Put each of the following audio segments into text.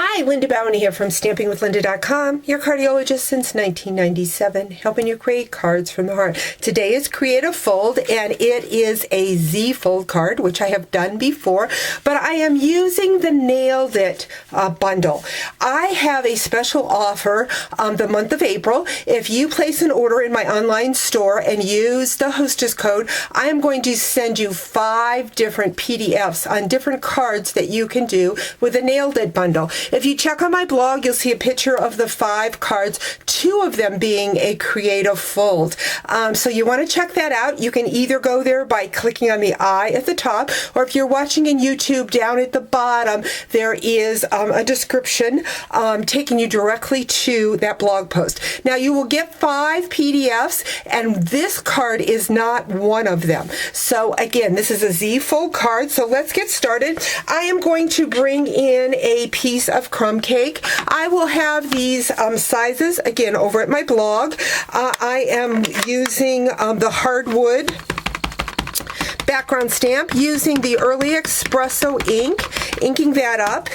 Hi, LindaBauwin here from StampingWithLinda.com, your cardiologist since 1997, helping you create cards from the heart. Today is Create a Fold, and it is a Z fold card, which I have done before, but I am using the Nailed It bundle. I have a special offer the month of April. If you place an order in my online store and use the hostess code, I am going to send you 5 different PDFs on different cards that you can do with the Nailed It bundle. If you check on my blog, you'll see a picture of the 5 cards, 2 of them being a creative fold. So you want to check that out. You can either go there by clicking on the eye at the top, or if you're watching in YouTube, down at the bottom, there is a description taking you directly to that blog post. Now you will get 5 PDFs, and this card is not one of them. So again, this is a Z fold card, so let's get started. I am going to bring in a piece of crumb cake. I will have these sizes again over at my blog. I am using the hardwood background stamp, using the early espresso ink, inking that up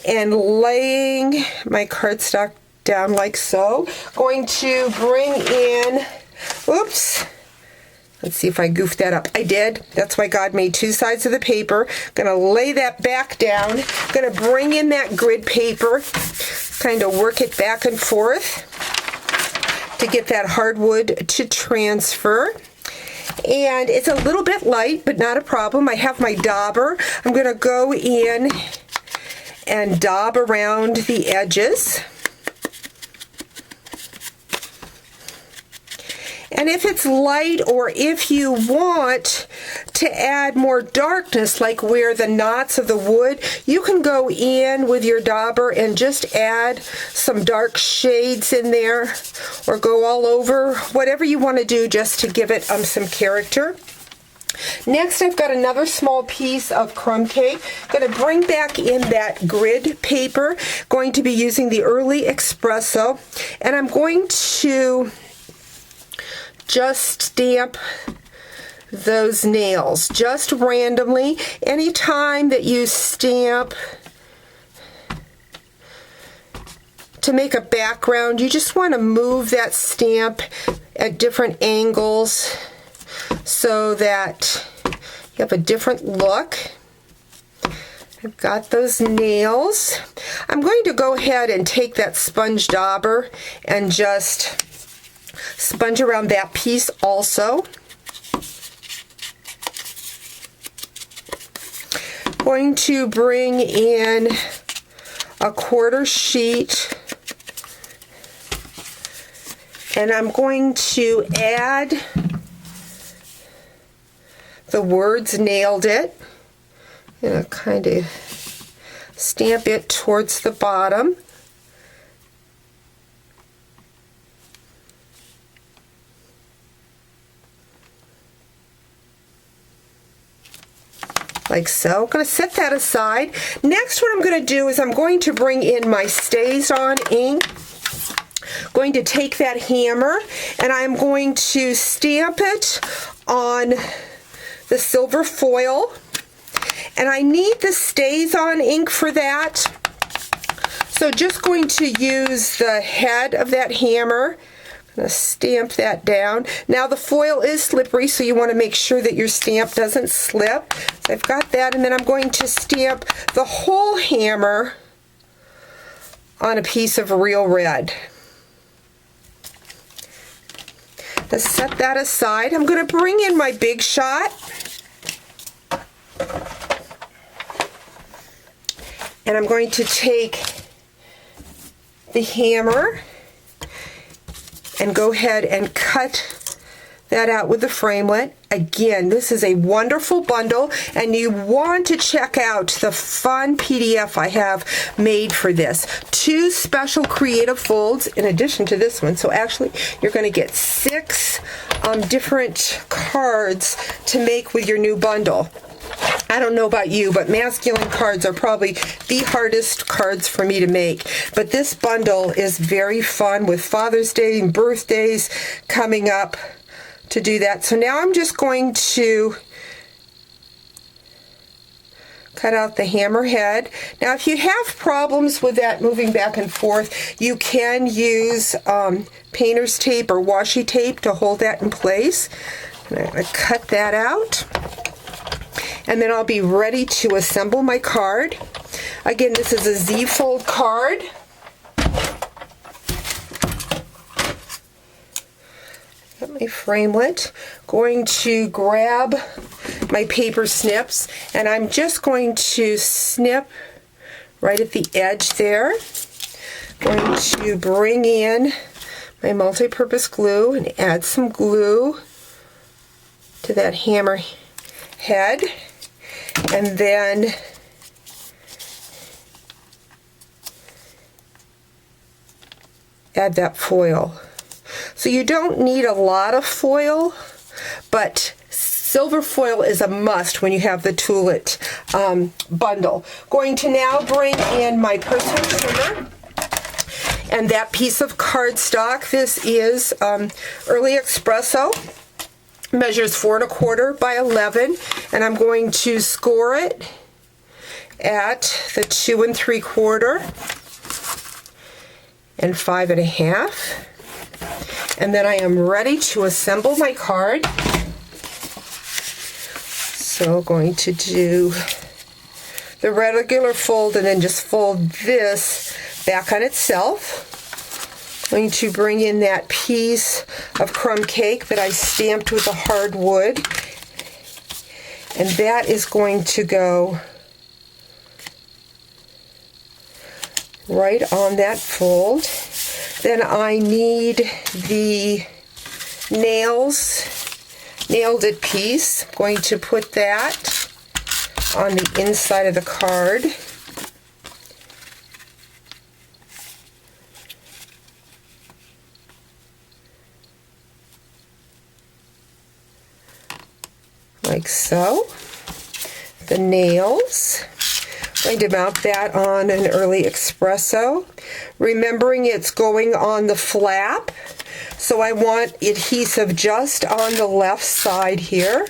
and laying my cardstock down like so. Going to bring in, oops, let's see if I goofed that up. I did. That's why God made 2 sides of the paper. Gonna lay that back down. Gonna bring in that grid paper, kind of work it back and forth to get that hardwood to transfer. And it's a little bit light, but not a problem. I have my dauber. I'm gonna go in and daub around the edges. And if it's light, or if you want to add more darkness, like where the knots of the wood, you can go in with your dauber and just add some dark shades in there, or go all over, whatever you want to do just to give it some character. Next, I've got another small piece of crumb cake. Going to bring back in that grid paper. Going to be using the early espresso, and I'm going to just stamp those nails just randomly. Anytime that you stamp to make a background, you just want to move that stamp at different angles so that you have a different look. I've got those nails. I'm going to go ahead and take that sponge dauber and just sponge around that piece also. Going to bring in a 1/4 sheet, and I'm going to add the words Nailed It, and kind of stamp it towards the bottom. Like so. I'm going to set that aside. Next, what I'm going to do is I'm going to bring in my Stays On ink. Going to take that hammer, and I'm going to stamp it on the silver foil. And I need the Stays On ink for that. So just going to use the head of that hammer. I'm going to stamp that down. Now the foil is slippery, so you want to make sure that your stamp doesn't slip. So I've got that, and then I'm going to stamp the whole hammer on a piece of real red. Let's set that aside. I'm going to bring in my Big Shot. And I'm going to take the hammer and go ahead and cut that out with the framelit. Again, this is a wonderful bundle, and you want to check out the fun PDF I have made for this. 2 special creative folds in addition to this one. So actually, you're going to get 6 different cards to make with your new bundle. I don't know about you, but masculine cards are probably the hardest cards for me to make. But this bundle is very fun with Father's Day and birthdays coming up to do that. So now I'm just going to cut out the hammer head. Now if you have problems with that moving back and forth, you can use painter's tape or washi tape to hold that in place. And I'm going to cut that out. And then I'll be ready to assemble my card. Again, this is a Z-fold card. Got my framelit. Going to grab my paper snips, and I'm just going to snip right at the edge there. Going to bring in my multi-purpose glue and add some glue to that hammer head, and then add that foil. So you don't need a lot of foil, but silver foil is a must when you have the Toolet bundle. Going to now bring in my personal trimmer and that piece of cardstock. This is Early Espresso. Measures 4 1/4 by 11, and I'm going to score it at the 2 3/4 and 5 1/2. And then I am ready to assemble my card. So going to do the regular fold and then just fold this back on itself. Going to bring in that piece of crumb cake that I stamped with the hardwood, and that is going to go right on that fold. Then I need the nailed it piece. I'm going to put that on the inside of the card. Like so. The nails. I'm going to mount that on an Early Espresso. Remembering it's going on the flap, so I want adhesive just on the left side here.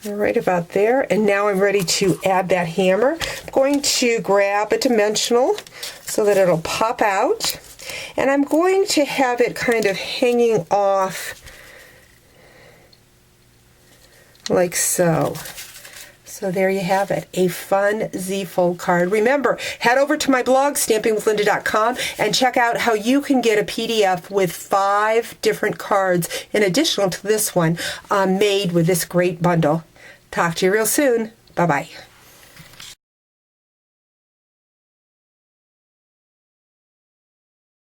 Right about there, and now I'm ready to add that hammer. I'm going to grab a dimensional so that it'll pop out, and I'm going to have it kind of hanging off like so. So there you have it, a fun Z-fold card. Remember, head over to my blog, stampingwithlinda.com, and check out how you can get a PDF with 5 different cards in addition to this one made with this great bundle. Talk to you real soon. Bye-bye.